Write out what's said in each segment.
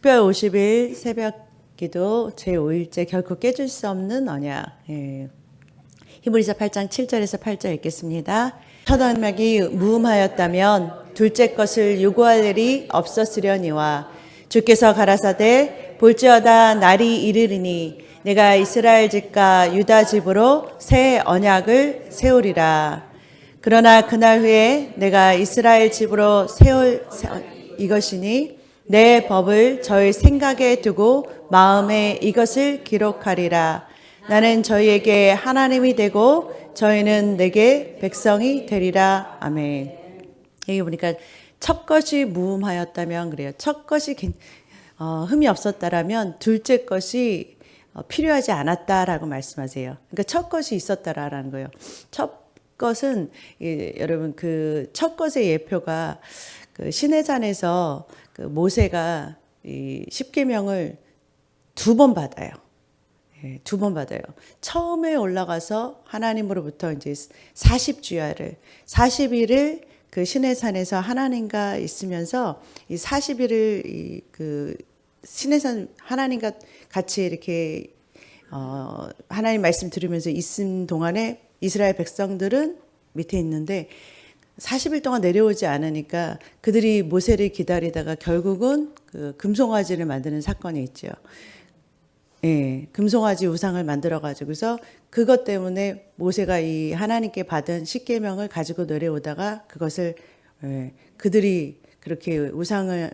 특별 50일 새벽 기도 제5일째 결코 깨질 수 없는 언약. 히브리서 8장 7절에서 8절 읽겠습니다. 첫 언약이 무음하였다면 둘째 것을 요구할 일이 없었으려니와 주께서 가라사대 볼지어다 날이 이르리니 내가 이스라엘 집과 유다 집으로 새 언약을 세우리라. 그러나 그날 후에 내가 이스라엘 집으로 세울 이것이니 내 법을 저희 생각에 두고 마음에 이것을 기록하리라. 나는 저희에게 하나님이 되고 저희는 내게 백성이 되리라. 아멘. 여기 보니까 첫 것이 무음하였다면 그래요. 첫 것이 흠이 없었다라면 둘째 것이 필요하지 않았다라고 말씀하세요. 그러니까 첫 것이 있었다라는 거예요. 첫 것은 여러분 그 첫 것의 예표가 그 시내산에서 그 모세가 이 십계명을 2번 받아요. 두 번 받아요. 처음에 올라가서 하나님으로부터 이제 40일을 그 시내산에서 하나님과 있으면서 이 40일을 그 시내산 하나님과 같이 이렇게 하나님 말씀 들으면서 있은 동안에 이스라엘 백성들은 밑에 있는데 40일 동안 내려오지 않으니까 그들이 모세를 기다리다가 결국은 그 금송아지를 만드는 사건이 있죠. 금송아지 우상을 만들어 가지고서 그것 때문에 모세가 이 하나님께 받은 십계명을 가지고 내려오다가 그것을 그들이 그렇게 우상을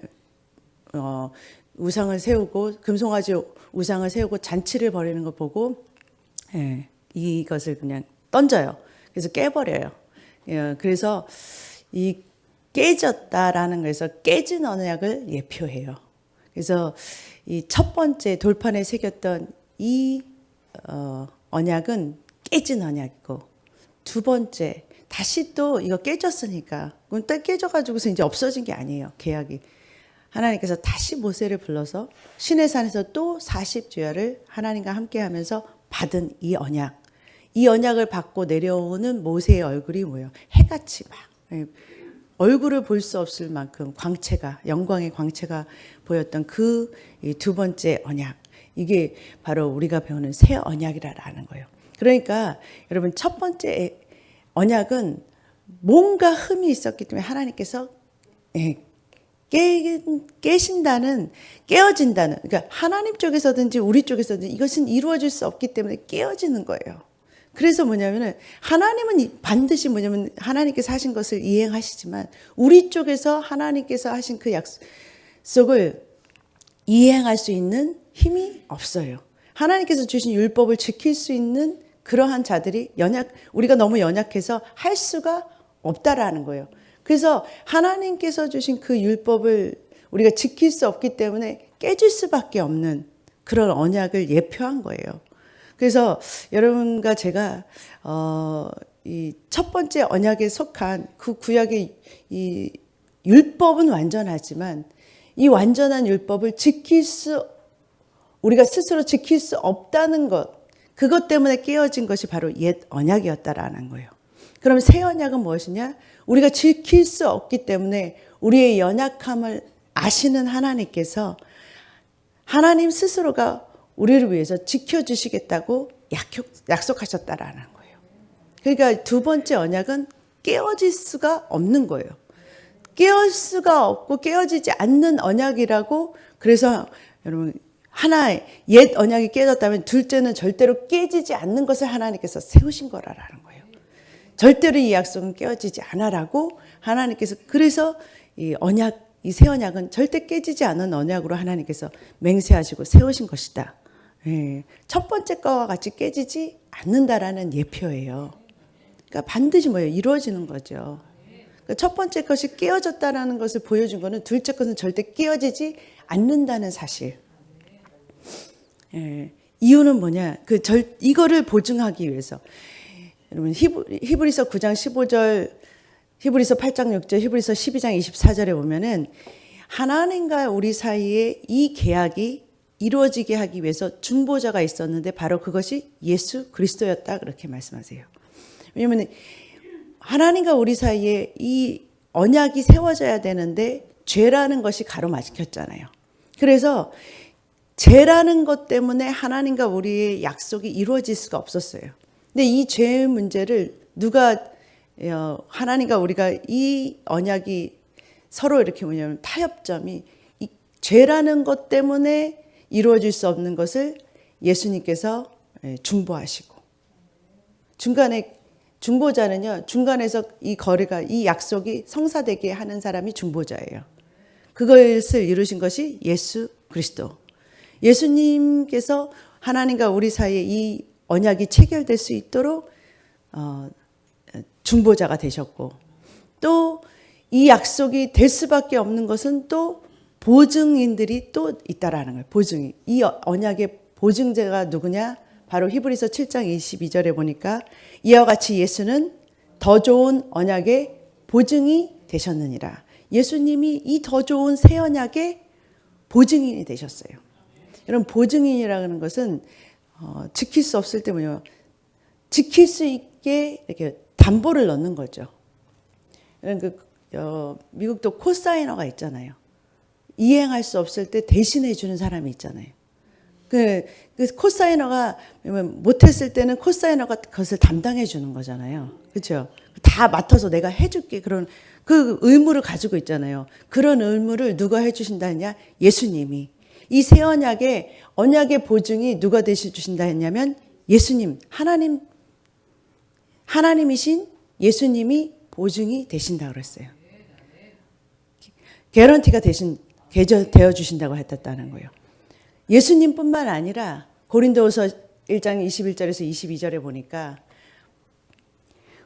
세우고 금송아지 우상을 세우고 잔치를 벌이는 걸 보고 이것을 그냥 던져요. 그래서 깨버려요. 그래서 이 깨졌다라는 거에서 깨진 언약을 예표해요. 그래서 이 첫 번째 돌판에 새겼던 이 언약은 깨진 언약이고 두 번째 다시 또 이거 깨졌으니까 그건 또 깨져가지고서 이제 없어진 게 아니에요. 계약이. 하나님께서 다시 모세를 불러서 시내산에서 또 40주야를 하나님과 함께하면서 받은 이 언약. 이 언약을 받고 내려오는 모세의 얼굴이 뭐예요? 해같이 막 얼굴을 볼 수 없을 만큼 광채가 영광의 광채가 보였던 그 두 번째 언약. 이게 바로 우리가 배우는 새 언약이라는 거예요. 그러니까 여러분 첫 번째 언약은 뭔가 흠이 있었기 때문에 하나님께서 깨진다는 깨어진다는 그러니까 하나님 쪽에서든지 우리 쪽에서든지 이것은 이루어질 수 없기 때문에 깨어지는 거예요. 그래서 뭐냐면은 하나님은 반드시 뭐냐면 하나님께서 하신 것을 이행하시지만 우리 쪽에서 하나님께서 하신 그 약속을 이행할 수 있는 힘이 없어요. 하나님께서 주신 율법을 지킬 수 있는 그러한 자들이 우리가 너무 연약해서 할 수가 없다라는 거예요. 그래서 하나님께서 주신 그 율법을 우리가 지킬 수 없기 때문에 깨질 수밖에 없는 그런 언약을 예표한 거예요. 그래서 여러분과 제가 이 첫 번째 언약에 속한 그 구약의 이 율법은 완전하지만 이 완전한 율법을 우리가 스스로 지킬 수 없다는 것, 그것 때문에 깨어진 것이 바로 옛 언약이었다라는 거예요. 그럼 새 언약은 무엇이냐? 우리가 지킬 수 없기 때문에 우리의 연약함을 아시는 하나님께서 하나님 스스로가 우리를 위해서 지켜주시겠다고 약속하셨다라는 거예요. 그러니까 두 번째 언약은 깨어질 수가 없는 거예요. 깨어질 수가 없고 깨어지지 않는 언약이라고. 그래서 여러분 하나의 옛 언약이 깨졌다면 둘째는 절대로 깨지지 않는 것을 하나님께서 세우신 거라는 거예요. 절대로 이 약속은 깨어지지 않아라고 하나님께서. 그래서 이 새 언약은 절대 깨지지 않은 언약으로 하나님께서 맹세하시고 세우신 것이다. 첫 번째 거와 같이 깨지지 않는다라는 예표예요. 그러니까 반드시 뭐예요? 이루어지는 거죠. 그러니까 첫 번째 것이 깨어졌다라는 것을 보여준 거는 둘째 것은 절대 깨어지지 않는다는 사실. 이유는 뭐냐? 이거를 보증하기 위해서. 여러분 히브리서 9장 15절, 히브리서 8장 6절, 히브리서 12장 24절에 보면은 하나님과 우리 사이에 이 계약이 이루어지게 하기 위해서 중보자가 있었는데 바로 그것이 예수 그리스도였다 그렇게 말씀하세요. 왜냐하면 하나님과 우리 사이에 이 언약이 세워져야 되는데 죄라는 것이 가로막혔잖아요. 그래서 죄라는 것 때문에 하나님과 우리의 약속이 이루어질 수가 없었어요. 근데 이 죄의 문제를 하나님과 우리가 이 언약이 서로 이렇게 뭐냐면 타협점이 이 죄라는 것 때문에 이루어질 수 없는 것을 예수님께서 중보하시고, 중보자는요, 중간에서 이 거래가, 이 약속이 성사되게 하는 사람이 중보자예요. 그것을 이루신 것이 예수 그리스도. 예수님께서 하나님과 우리 사이에 이 언약이 체결될 수 있도록 중보자가 되셨고, 또 이 약속이 될 수밖에 없는 것은 또 보증인들이 또 있다라는 거예요. 보증인. 이 언약의 보증자가 누구냐? 바로 히브리서 7장 22절에 보니까 이와 같이 예수는 더 좋은 언약의 보증이 되셨느니라. 예수님이 이 더 좋은 새 언약의 보증인이 되셨어요. 이런 보증인이라는 것은 지킬 수 없을 때 뭐예요? 지킬 수 있게 이렇게 담보를 넣는 거죠. 미국도 코사이너가 있잖아요. 이행할 수 없을 때 대신해 주는 사람이 있잖아요. 그 코사이너가 못했을 때는 코사이너가 그것을 담당해 주는 거잖아요. 그렇죠? 다 맡아서 내가 해줄게. 그런 그 의무를 가지고 있잖아요. 그런 의무를 누가 해주신다 했냐? 예수님이. 이 새 언약의 보증이 누가 되셔주신다 했냐면 예수님, 하나님이신 예수님이 보증이 되신다 그랬어요. 개런티가 되어 주신다고 했다는 거예요. 예수님뿐만 아니라 고린도후서 1장 21절에서 22절에 보니까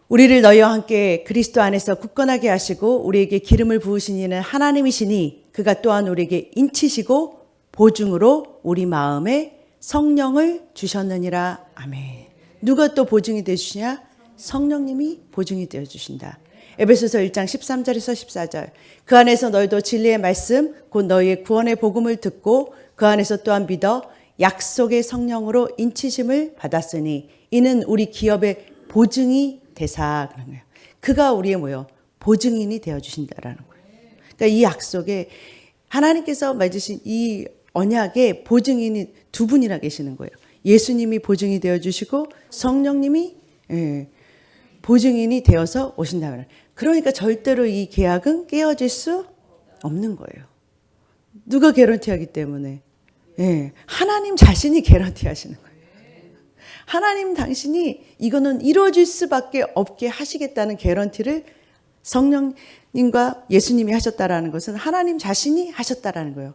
우리를 너희와 함께 그리스도 안에서 굳건하게 하시고 우리에게 기름을 부으신 이는 하나님이시니 그가 또한 우리에게 인치시고 보증으로 우리 마음에 성령을 주셨느니라. 아멘. 누가 또 보증이 되어 주시냐? 성령님이 보증이 되어 주신다. 에베소서 1장 13절에서 14절. 그 안에서 너희도 진리의 말씀 곧 너희의 구원의 복음을 듣고 그 안에서 또한 믿어 약속의 성령으로 인치심을 받았으니 이는 우리 기업의 보증이 되사. 그런 거예요. 그가 우리의 보증인이 되어 주신다라는 거예요. 그러니까 이 약속에 하나님께서 맺으신 이 언약의 보증인이 두 분이나 계시는 거예요. 예수님이 보증이 되어 주시고 성령님이 보증인이 되어서 오신다는. 그러니까 절대로 이 계약은 깨어질 수 없는 거예요. 누가 개런티하기 때문에? 하나님 자신이 개런티하시는 거예요. 하나님 당신이 이거는 이루어질 수밖에 없게 하시겠다는 개런티를 성령님과 예수님이 하셨다라는 것은 하나님 자신이 하셨다라는 거예요.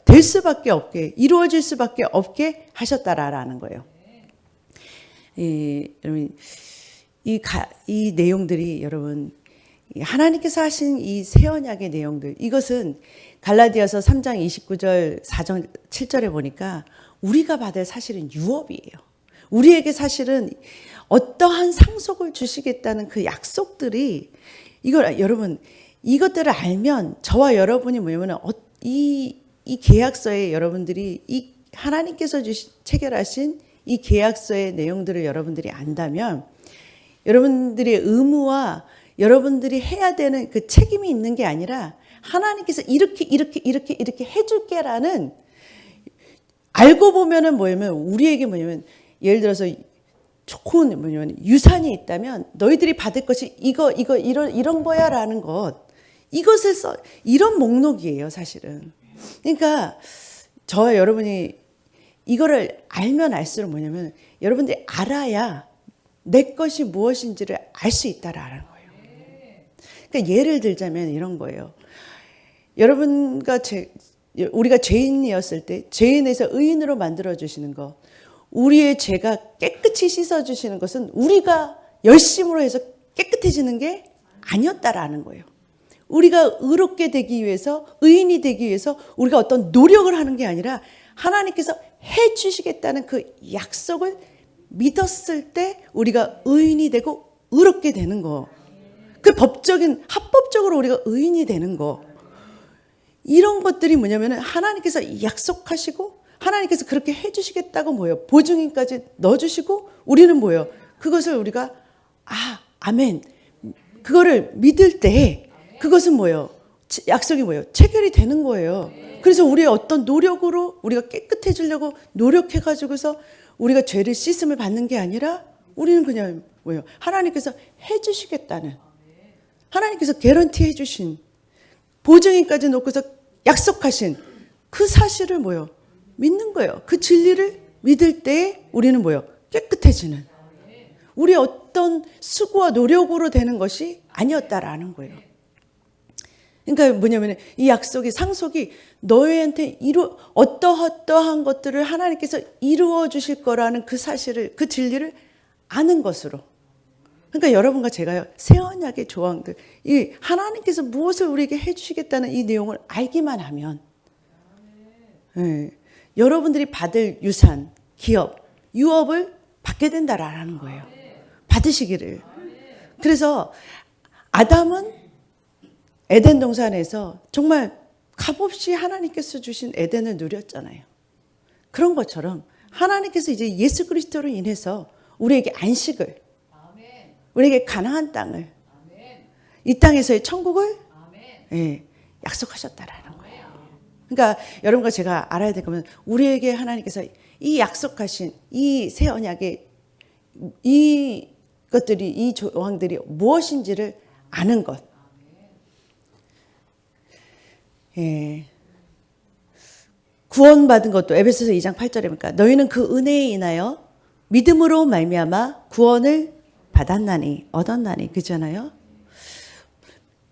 될 수밖에 없게, 이루어질 수밖에 없게 하셨다라는 거예요. 여러분, 이 내용들이 여러분, 하나님께서 하신 이 새 언약의 내용들, 이것은 갈라디아서 3장 29절 4절 7절에 보니까 우리가 받을 사실은 유업이에요. 우리에게 사실은 어떠한 상속을 주시겠다는 그 약속들이 여러분 이것들을 알면 저와 여러분이 뭐냐면 이 계약서에 여러분들이 이 하나님께서 체결하신 이 계약서의 내용들을 여러분들이 안다면 여러분들의 의무와 여러분들이 해야 되는 그 책임이 있는 게 아니라 하나님께서 이렇게 해줄게라는 알고 보면은 우리에게 예를 들어서 좋은 유산이 있다면 너희들이 받을 것이 이런 거야라는 것 이런 목록이에요 사실은. 그러니까 저와 여러분이 이거를 알면 알수록 여러분들이 알아야 내 것이 무엇인지를 알 수 있다라는 거예요. 그러니까 예를 들자면 이런 거예요. 우리가 죄인이었을 때 죄인에서 의인으로 만들어 주시는 것, 우리의 죄가 깨끗이 씻어 주시는 것은 우리가 열심으로 해서 깨끗해지는 게 아니었다라는 거예요. 우리가 의롭게 되기 위해서, 의인이 되기 위해서 우리가 어떤 노력을 하는 게 아니라 하나님께서 해 주시겠다는 그 약속을 믿었을 때 우리가 의인이 되고 의롭게 되는 거. 그 합법적으로 우리가 의인이 되는 거. 이런 것들이 하나님께서 약속하시고 하나님께서 그렇게 해 주시겠다고 보증인까지 넣어주시고 우리는 그것을 우리가 아멘. 그거를 믿을 때 그것은 약속이 뭐예요? 체결이 되는 거예요. 그래서 우리의 어떤 노력으로 우리가 깨끗해지려고 노력해가지고서 우리가 죄를 씻음을 받는 게 아니라 우리는 그냥 뭐예요? 하나님께서 해주시겠다는, 하나님께서 개런티 해주신, 보증인까지 놓고서 약속하신 그 사실을 뭐예요? 믿는 거예요. 그 진리를 믿을 때 우리는 뭐예요? 깨끗해지는. 우리의 어떤 수고와 노력으로 되는 것이 아니었다라는 거예요. 그러니까 뭐냐면 이 약속이, 상속이 너희한테 어떠한 것들을 하나님께서 이루어 주실 거라는 그 사실을, 그 진리를 아는 것으로. 그러니까 여러분과 제가요, 새 언약의 조항들, 이 하나님께서 무엇을 우리에게 해주시겠다는 이 내용을 알기만 하면, 여러분들이 받을 유산, 기업, 유업을 받게 된다라는 거예요. 받으시기를. 그래서 아담은 에덴 동산에서 정말 값없이 하나님께서 주신 에덴을 누렸잖아요. 그런 것처럼 하나님께서 이제 예수 그리스도로 인해서 우리에게 안식을, 우리에게 가나안 땅을, 이 땅에서의 천국을 약속하셨다라는 거예요. 그러니까 여러분과 제가 알아야 될 거면 우리에게 하나님께서 이 약속하신 이 새 언약의 이 것들이, 이 조항들이 무엇인지를 아는 것. 구원받은 것도 에베소서 2장 8절에 보니까 너희는 그 은혜에 인하여 믿음으로 말미암아 구원을 받았나니, 얻었나니, 그잖아요.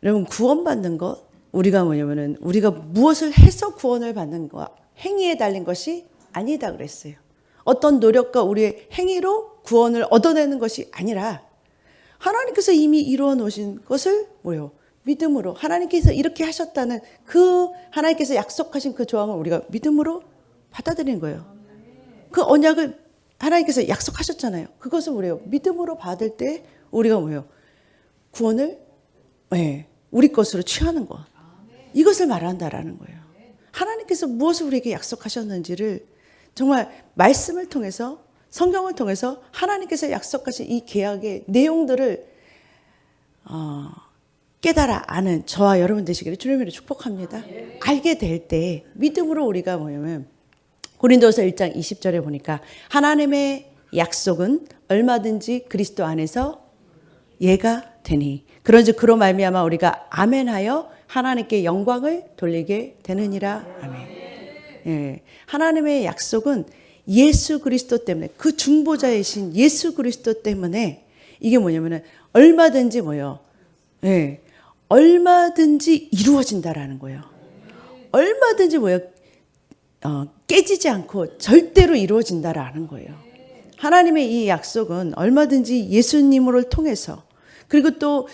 여러분, 구원받는 것, 우리가 뭐냐면은 우리가 무엇을 해서 구원을 받는 거, 행위에 달린 것이 아니다 그랬어요. 어떤 노력과 우리의 행위로 구원을 얻어내는 것이 아니라 하나님께서 이미 이루어 놓으신 것을 뭐요? 믿음으로, 하나님께서 이렇게 하셨다는 그 하나님께서 약속하신 그 조항을 우리가 믿음으로 받아들이는 거예요. 그 언약을 하나님께서 약속하셨잖아요. 그것을 우리가 믿음으로 받을 때 우리가 뭐예요? 구원을 우리 것으로 취하는 것. 이것을 말한다라는 거예요. 하나님께서 무엇을 우리에게 약속하셨는지를 정말 말씀을 통해서, 성경을 통해서 하나님께서 약속하신 이 계약의 내용들을 깨달아 아는 저와 여러분 되시기를 주님으로 축복합니다. 알게 될 때 믿음으로 우리가 뭐냐면 고린도서 1장 20절에 보니까 하나님의 약속은 얼마든지 그리스도 안에서 예가 되니 그런즉 그로 말미암아 우리가 아멘하여 하나님께 영광을 돌리게 되느니라. 아멘. 하나님의 약속은 예수 그리스도 때문에, 그 중보자이신 예수 그리스도 때문에 이게 뭐냐면은 얼마든지 뭐요? 얼마든지 이루어진다라는 거예요. 얼마든지 뭐요? 깨지지 않고 절대로 이루어진다라는 거예요. 하나님의 이 약속은 얼마든지 예수님을 통해서, 그리고 또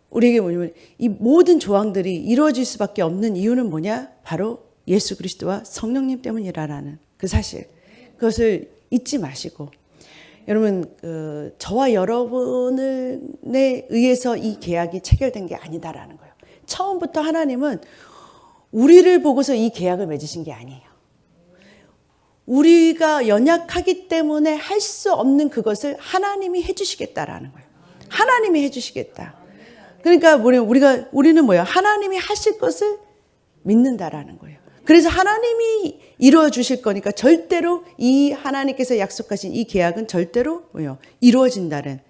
우리에게 뭐냐면 이 모든 조항들이 이루어질 수밖에 없는 이유는 뭐냐? 바로 예수 그리스도와 성령님 때문이라는 그 사실, 그것을 잊지 마시고, 여러분 저와 여러분에 의해서 이 계약이 체결된 게 아니다라는 거예요. 처음부터 하나님은 우리를 보고서 이 계약을 맺으신 게 아니에요. 우리가 연약하기 때문에 할 수 없는 그것을 하나님이 해주시겠다라는 거예요. 하나님이 해주시겠다. 그러니까 우리는 뭐예요? 하나님이 하실 것을 믿는다라는 거예요. 그래서 하나님이 이루어 주실 거니까 절대로 이 하나님께서 약속하신 이 계약은 절대로 뭐예요? 이루어진다는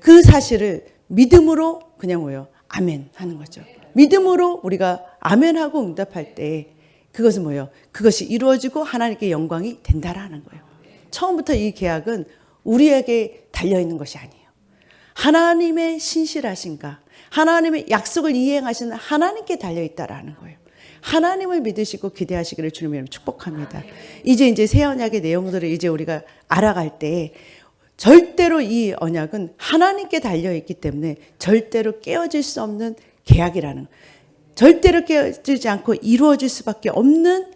그 사실을 믿음으로 그냥 뭐예요? 아멘 하는 거죠. 믿음으로 우리가 아멘하고 응답할 때 그것은 뭐예요? 그것이 이루어지고 하나님께 영광이 된다라는 거예요. 처음부터 이 계약은 우리에게 달려있는 것이 아니에요. 하나님의 신실하신가, 하나님의 약속을 이행하시는 하나님께 달려있다라는 거예요. 하나님을 믿으시고 기대하시기를 주님의 축복합니다. 이제 새 언약의 내용들을 이제 우리가 알아갈 때 절대로 이 언약은 하나님께 달려있기 때문에 절대로 깨어질 수 없는 계약이라는, 절대로 깨어지지 않고 이루어질 수밖에 없는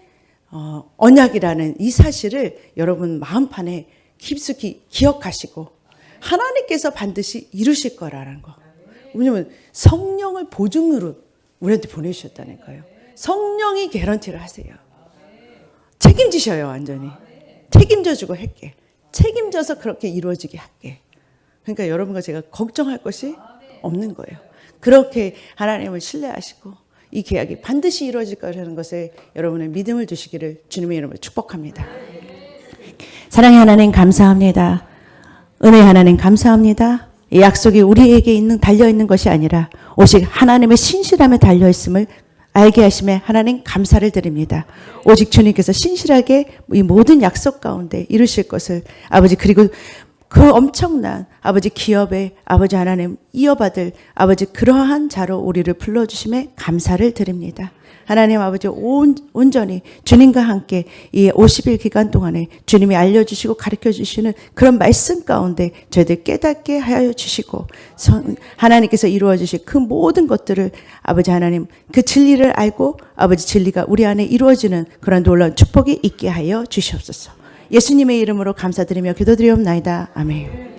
언약이라는 이 사실을 여러분 마음판에 깊숙이 기억하시고 하나님께서 반드시 이루실 거라는 거. 왜냐하면 성령을 보증으로 우리한테 보내주셨다는 거예요. 성령이 개런티를 하세요. 책임지셔요. 완전히 책임져주고 할게, 책임져서 그렇게 이루어지게 할게. 그러니까 여러분과 제가 걱정할 것이 없는 거예요. 그렇게 하나님을 신뢰하시고 이 계약이 반드시 이루어질 거라는 것에 여러분의 믿음을 두시기를 주님의 이름으로 축복합니다. 사랑의 하나님 감사합니다. 은혜의 하나님 감사합니다. 이 약속이 우리에게 달려있는 것이 아니라 오직 하나님의 신실함에 달려있음을 알게 하심에 하나님 감사를 드립니다. 오직 주님께서 신실하게 이 모든 약속 가운데 이루실 것을 아버지, 그리고 그 엄청난 아버지 기업에 아버지 하나님 이어받을 아버지 그러한 자로 우리를 불러주심에 감사를 드립니다. 하나님 아버지 온전히 주님과 함께 이 50일 기간 동안에 주님이 알려주시고 가르쳐주시는 그런 말씀 가운데 저희들 깨닫게 하여 주시고 하나님께서 이루어주실 그 모든 것들을 아버지 하나님 그 진리를 알고 아버지 진리가 우리 안에 이루어지는 그런 놀라운 축복이 있게 하여 주시옵소서. 예수님의 이름으로 감사드리며 기도드리옵나이다. 아멘.